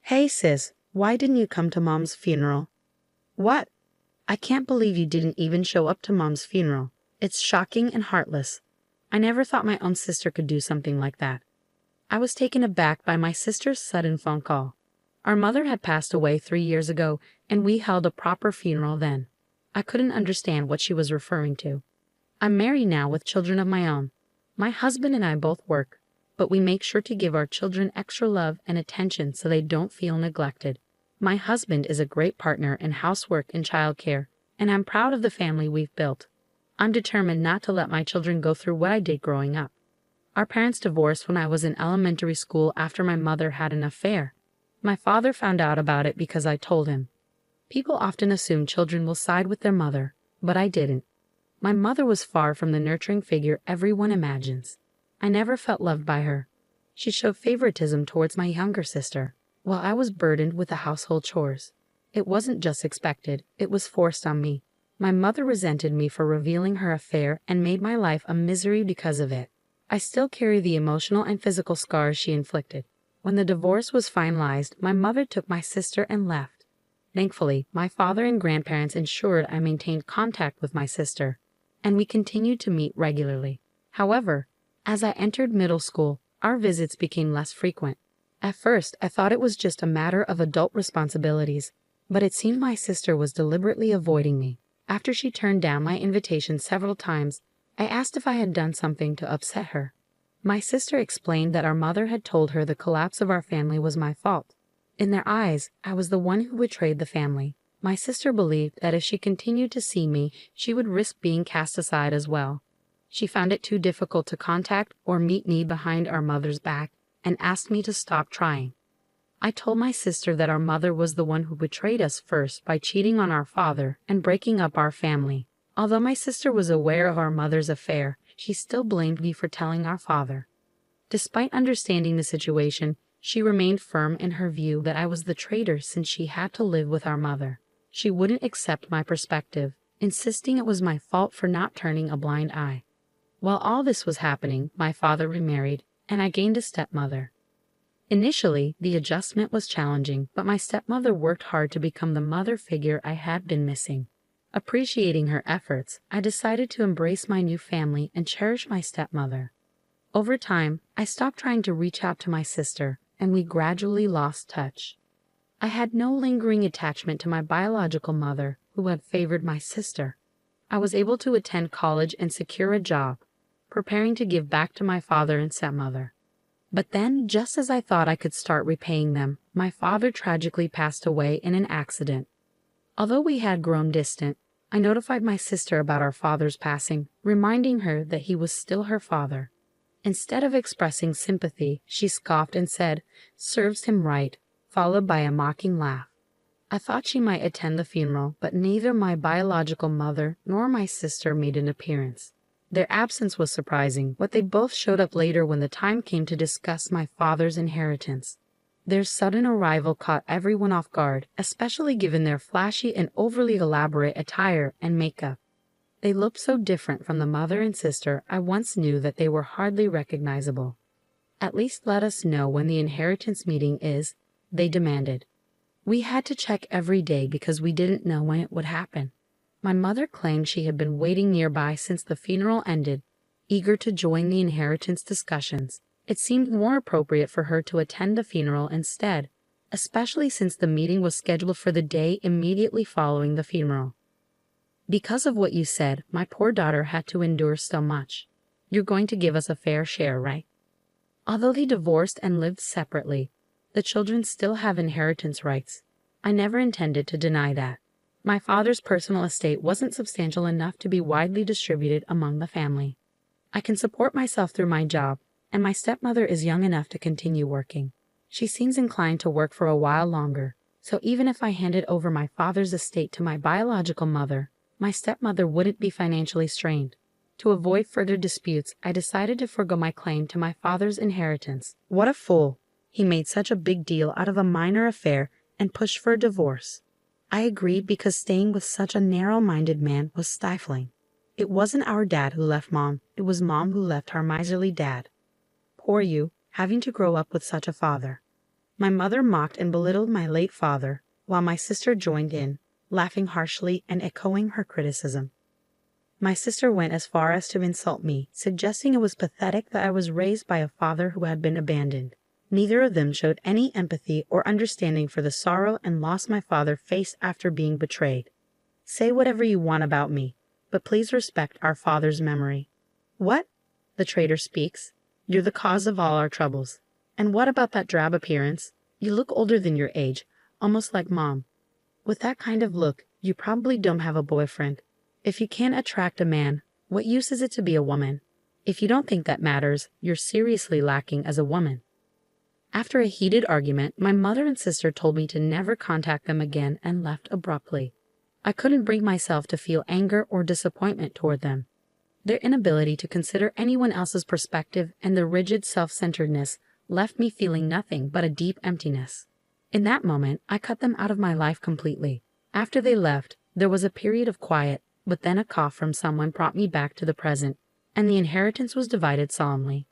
Hey sis, why didn't you come to Mom's funeral? What? I can't believe you didn't even show up to Mom's funeral. It's shocking and heartless. I never thought my own sister could do something like that. I was taken aback by my sister's sudden phone call. Our mother had passed away 3 years ago, and we held a proper funeral then. I couldn't understand what she was referring to. I'm married now with children of my own. My husband and I both work, but we make sure to give our children extra love and attention so they don't feel neglected. My husband is a great partner in housework and childcare, and I'm proud of the family we've built. I'm determined not to let my children go through what I did growing up. Our parents divorced when I was in elementary school after my mother had an affair. My father found out about it because I told him. People often assume children will side with their mother, but I didn't. My mother was far from the nurturing figure everyone imagines. I never felt loved by her. She showed favoritism towards my younger sister, while I was burdened with the household chores. It wasn't just expected, it was forced on me. My mother resented me for revealing her affair and made my life a misery because of it. I still carry the emotional and physical scars she inflicted. When the divorce was finalized, my mother took my sister and left. Thankfully, my father and grandparents ensured I maintained contact with my sister, and we continued to meet regularly. However, as I entered middle school, our visits became less frequent. At first, I thought it was just a matter of adult responsibilities, but it seemed my sister was deliberately avoiding me. After she turned down my invitation several times, I asked if I had done something to upset her. My sister explained that our mother had told her the collapse of our family was my fault. In their eyes, I was the one who betrayed the family. My sister believed that if she continued to see me, she would risk being cast aside as well. She found it too difficult to contact or meet me behind our mother's back and asked me to stop trying. I told my sister that our mother was the one who betrayed us first by cheating on our father and breaking up our family. Although my sister was aware of our mother's affair, she still blamed me for telling our father. Despite understanding the situation, she remained firm in her view that I was the traitor since she had to live with our mother. She wouldn't accept my perspective, insisting it was my fault for not turning a blind eye. While all this was happening, my father remarried, and I gained a stepmother. Initially, the adjustment was challenging, but my stepmother worked hard to become the mother figure I had been missing. Appreciating her efforts, I decided to embrace my new family and cherish my stepmother. Over time, I stopped trying to reach out to my sister, and we gradually lost touch. I had no lingering attachment to my biological mother, who had favored my sister. I was able to attend college and secure a job, preparing to give back to my father and stepmother. But then, just as I thought I could start repaying them, my father tragically passed away in an accident. Although we had grown distant, I notified my sister about our father's passing, reminding her that he was still her father. Instead of expressing sympathy, she scoffed and said, "Serves him right," followed by a mocking laugh. I thought she might attend the funeral, but neither my biological mother nor my sister made an appearance. Their absence was surprising, but they both showed up later when the time came to discuss my father's inheritance. Their sudden arrival caught everyone off guard, especially given their flashy and overly elaborate attire and makeup. They looked so different from the mother and sister I once knew that they were hardly recognizable. "At least let us know when the inheritance meeting is," they demanded. We had to check every day because we didn't know when it would happen. My mother claimed she had been waiting nearby since the funeral ended, eager to join the inheritance discussions. It seemed more appropriate for her to attend the funeral instead, especially since the meeting was scheduled for the day immediately following the funeral. "Because of what you said, my poor daughter had to endure so much. You're going to give us a fair share, right?" Although they divorced and lived separately, the children still have inheritance rights. I never intended to deny that. My father's personal estate wasn't substantial enough to be widely distributed among the family. I can support myself through my job, and my stepmother is young enough to continue working. She seems inclined to work for a while longer, so even if I handed over my father's estate to my biological mother, my stepmother wouldn't be financially strained. To avoid further disputes, I decided to forgo my claim to my father's inheritance. What a fool! He made such a big deal out of a minor affair and pushed for a divorce. I agreed because staying with such a narrow-minded man was stifling. It wasn't our dad who left Mom, it was Mom who left our miserly dad. Poor you, having to grow up with such a father. My mother mocked and belittled my late father, while my sister joined in, laughing harshly and echoing her criticism. My sister went as far as to insult me, suggesting it was pathetic that I was raised by a father who had been abandoned. Neither of them showed any empathy or understanding for the sorrow and loss my father faced after being betrayed. Say whatever you want about me, but please respect our father's memory. What? The traitor speaks. You're the cause of all our troubles. And what about that drab appearance? You look older than your age, almost like Mom. With that kind of look, you probably don't have a boyfriend. If you can't attract a man, what use is it to be a woman? If you don't think that matters, you're seriously lacking as a woman. After a heated argument, my mother and sister told me to never contact them again and left abruptly. I couldn't bring myself to feel anger or disappointment toward them. Their inability to consider anyone else's perspective and their rigid self-centeredness left me feeling nothing but a deep emptiness. In that moment, I cut them out of my life completely. After they left, there was a period of quiet, but then a cough from someone brought me back to the present, and the inheritance was divided solemnly.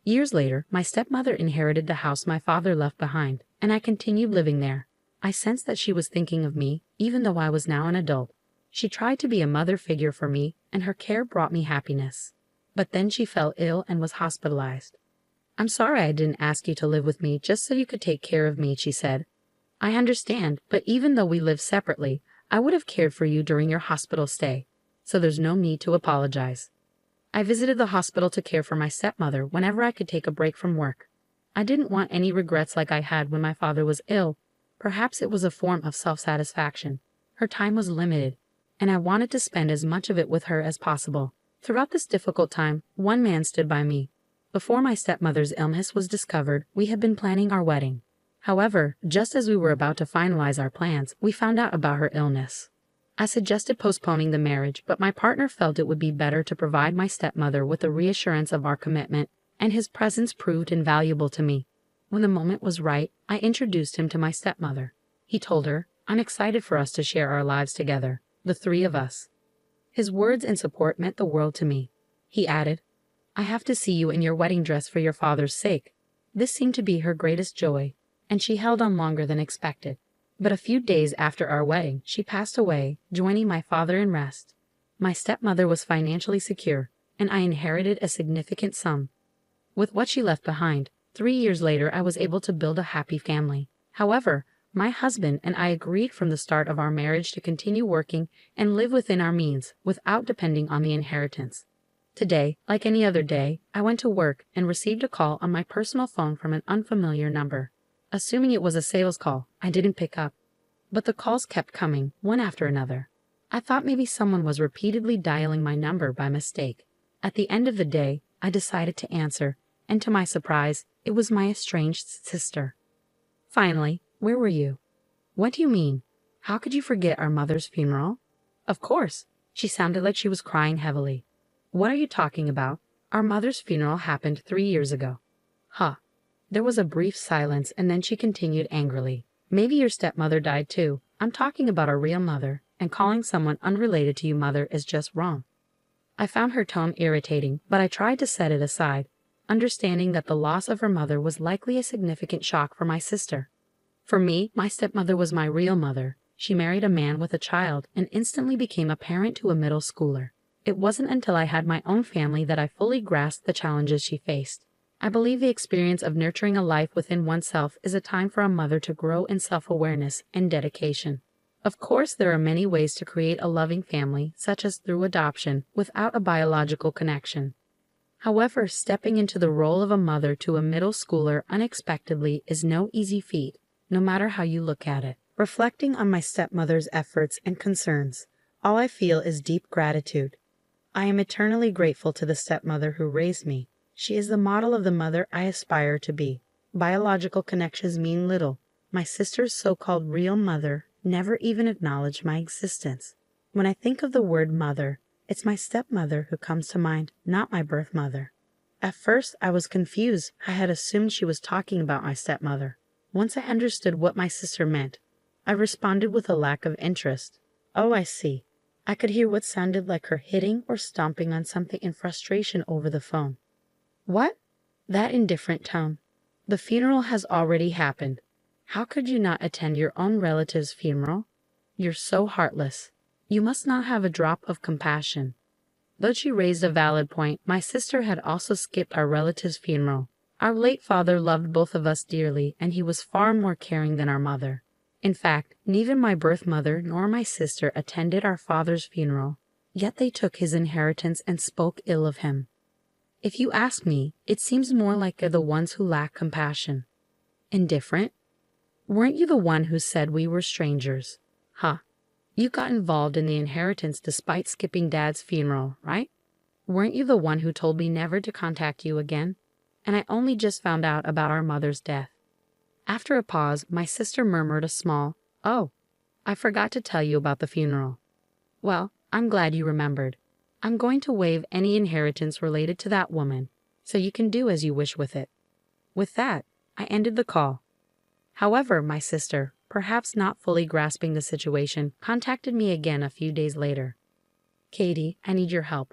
Years later, my stepmother inherited the house my father left behind, and I continued living there. I sensed that she was thinking of me, even though I was now an adult. She tried to be a mother figure for me, and her care brought me happiness. But then she fell ill and was hospitalized. I'm sorry I didn't ask you to live with me just so you could take care of me, she said. I understand, but even though we live separately, I would have cared for you during your hospital stay, so there's no need to apologize. I visited the hospital to care for my stepmother whenever I could take a break from work. I didn't want any regrets like I had when my father was ill. Perhaps it was a form of self-satisfaction. Her time was limited, and I wanted to spend as much of it with her as possible. Throughout this difficult time, one man stood by me. Before my stepmother's illness was discovered, we had been planning our wedding. However, just as we were about to finalize our plans, we found out about her illness. I suggested postponing the marriage, but my partner felt it would be better to provide my stepmother with the reassurance of our commitment, and his presence proved invaluable to me. When the moment was right, I introduced him to my stepmother. He told her, "I'm excited for us to share our lives together, the three of us." His words and support meant the world to me. He added, "I have to see you in your wedding dress for your father's sake." This seemed to be her greatest joy, and she held on longer than expected. But a few days after our wedding, she passed away, joining my father in rest. My stepmother was financially secure, and I inherited a significant sum. With what she left behind, 3 years later I was able to build a happy family. However, my husband and I agreed from the start of our marriage to continue working and live within our means, without depending on the inheritance. Today, like any other day, I went to work and received a call on my personal phone from an unfamiliar number. Assuming it was a sales call, I didn't pick up. But the calls kept coming, one after another. I thought maybe someone was repeatedly dialing my number by mistake. At the end of the day, I decided to answer, and to my surprise, it was my estranged sister. Finally, where were you? What do you mean? How could you forget our mother's funeral? Of course. She sounded like she was crying heavily. What are you talking about? Our mother's funeral happened 3 years ago. Huh. There was a brief silence, and then she continued angrily. Maybe your stepmother died too. I'm talking about our real mother, and calling someone unrelated to you mother is just wrong. I found her tone irritating, but I tried to set it aside, understanding that the loss of her mother was likely a significant shock for my sister. For me, my stepmother was my real mother. She married a man with a child and instantly became a parent to a middle schooler. It wasn't until I had my own family that I fully grasped the challenges she faced. I believe the experience of nurturing a life within oneself is a time for a mother to grow in self-awareness and dedication. Of course, there are many ways to create a loving family, such as through adoption, without a biological connection. However, stepping into the role of a mother to a middle schooler unexpectedly is no easy feat, no matter how you look at it. Reflecting on my stepmother's efforts and concerns, all I feel is deep gratitude. I am eternally grateful to the stepmother who raised me. She is the model of the mother I aspire to be. Biological connections mean little. My sister's so-called real mother never even acknowledged my existence. When I think of the word mother, it's my stepmother who comes to mind, not my birth mother. At first, I was confused. I had assumed she was talking about my stepmother. Once I understood what my sister meant, I responded with a lack of interest. Oh, I see. I could hear what sounded like her hitting or stomping on something in frustration over the phone. What? That indifferent tone. The funeral has already happened. How could you not attend your own relative's funeral? You're so heartless. You must not have a drop of compassion. Though she raised a valid point, my sister had also skipped our relative's funeral. Our late father loved both of us dearly, and he was far more caring than our mother. In fact, neither my birth mother nor my sister attended our father's funeral, yet they took his inheritance and spoke ill of him. If you ask me, it seems more like they're the ones who lack compassion. Indifferent? Weren't you the one who said we were strangers? Huh. You got involved in the inheritance despite skipping Dad's funeral, right? Weren't you the one who told me never to contact you again? And I only just found out about our mother's death. After a pause, my sister murmured a small, "Oh, I forgot to tell you about the funeral." Well, I'm glad you remembered. I'm going to waive any inheritance related to that woman, so you can do as you wish with it. With that, I ended the call. However, my sister, perhaps not fully grasping the situation, contacted me again a few days later. "Katie, I need your help.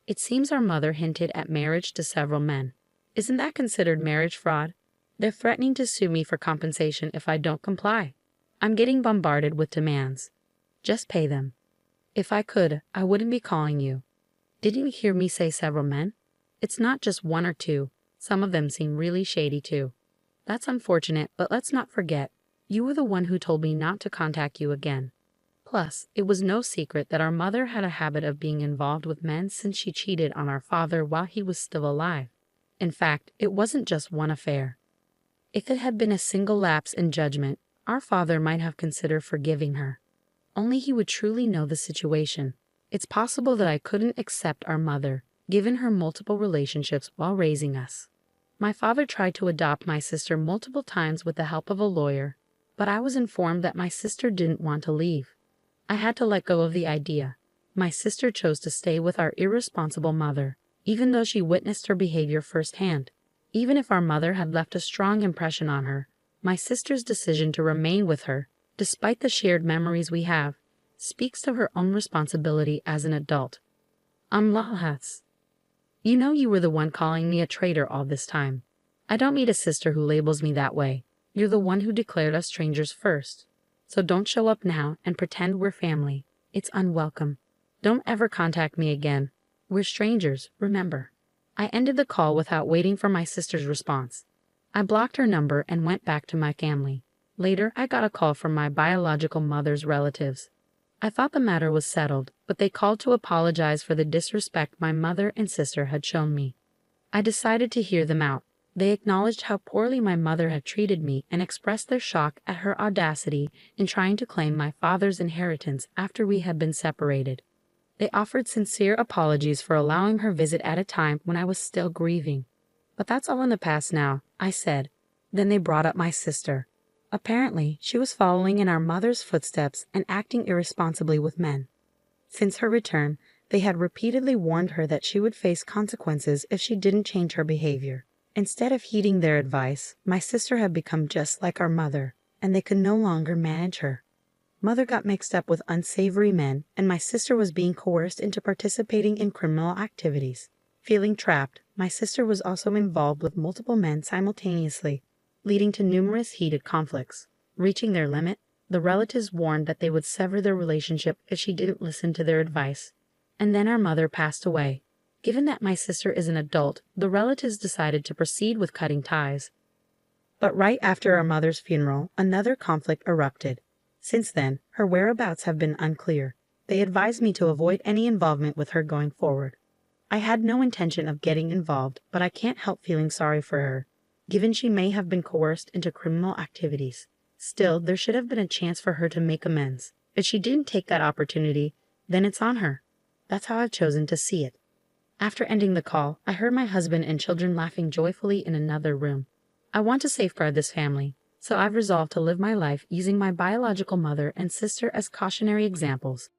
It seems our mother hinted at marriage to several men. Isn't that considered marriage fraud? They're threatening to sue me for compensation if I don't comply. I'm getting bombarded with demands. Just pay them. If I could, I wouldn't be calling you. Didn't you hear me say several men? It's not just one or two. Some of them seem really shady too. That's unfortunate, but let's not forget, you were the one who told me not to contact you again. Plus, it was no secret that our mother had a habit of being involved with men since she cheated on our father while he was still alive. In fact, it wasn't just one affair. If it had been a single lapse in judgment, our father might have considered forgiving her. Only he would truly know the situation. It's possible that I couldn't accept our mother, given her multiple relationships while raising us. My father tried to adopt my sister multiple times with the help of a lawyer, but I was informed that my sister didn't want to leave. I had to let go of the idea. My sister chose to stay with our irresponsible mother, even though she witnessed her behavior firsthand. Even if our mother had left a strong impression on her, my sister's decision to remain with her, despite the shared memories we have, speaks to her own responsibility as an adult. Lahas. You know you were the one calling me a traitor all this time. I don't meet a sister who labels me that way. You're the one who declared us strangers first. So don't show up now and pretend we're family. It's unwelcome. Don't ever contact me again. We're strangers, remember. I ended the call without waiting for my sister's response. I blocked her number and went back to my family. Later, I got a call from my biological mother's relatives. I thought the matter was settled, but they called to apologize for the disrespect my mother and sister had shown me. I decided to hear them out. They acknowledged how poorly my mother had treated me and expressed their shock at her audacity in trying to claim my father's inheritance after we had been separated. They offered sincere apologies for allowing her visit at a time when I was still grieving. But that's all in the past now, I said. Then they brought up my sister. Apparently, she was following in our mother's footsteps and acting irresponsibly with men. Since her return, they had repeatedly warned her that she would face consequences if she didn't change her behavior. Instead of heeding their advice, my sister had become just like our mother, and they could no longer manage her. Mother got mixed up with unsavory men, and my sister was being coerced into participating in criminal activities. Feeling trapped, my sister was also involved with multiple men simultaneously, leading to numerous heated conflicts. Reaching their limit, the relatives warned that they would sever their relationship if she didn't listen to their advice. And then our mother passed away. Given that my sister is an adult, the relatives decided to proceed with cutting ties. But right after our mother's funeral, another conflict erupted. Since then, her whereabouts have been unclear. They advised me to avoid any involvement with her going forward. I had no intention of getting involved, but I can't help feeling sorry for her, given she may have been coerced into criminal activities. Still, there should have been a chance for her to make amends. If she didn't take that opportunity, then it's on her. That's how I've chosen to see it. After ending the call, I heard my husband and children laughing joyfully in another room. I want to safeguard this family, so I've resolved to live my life using my biological mother and sister as cautionary examples.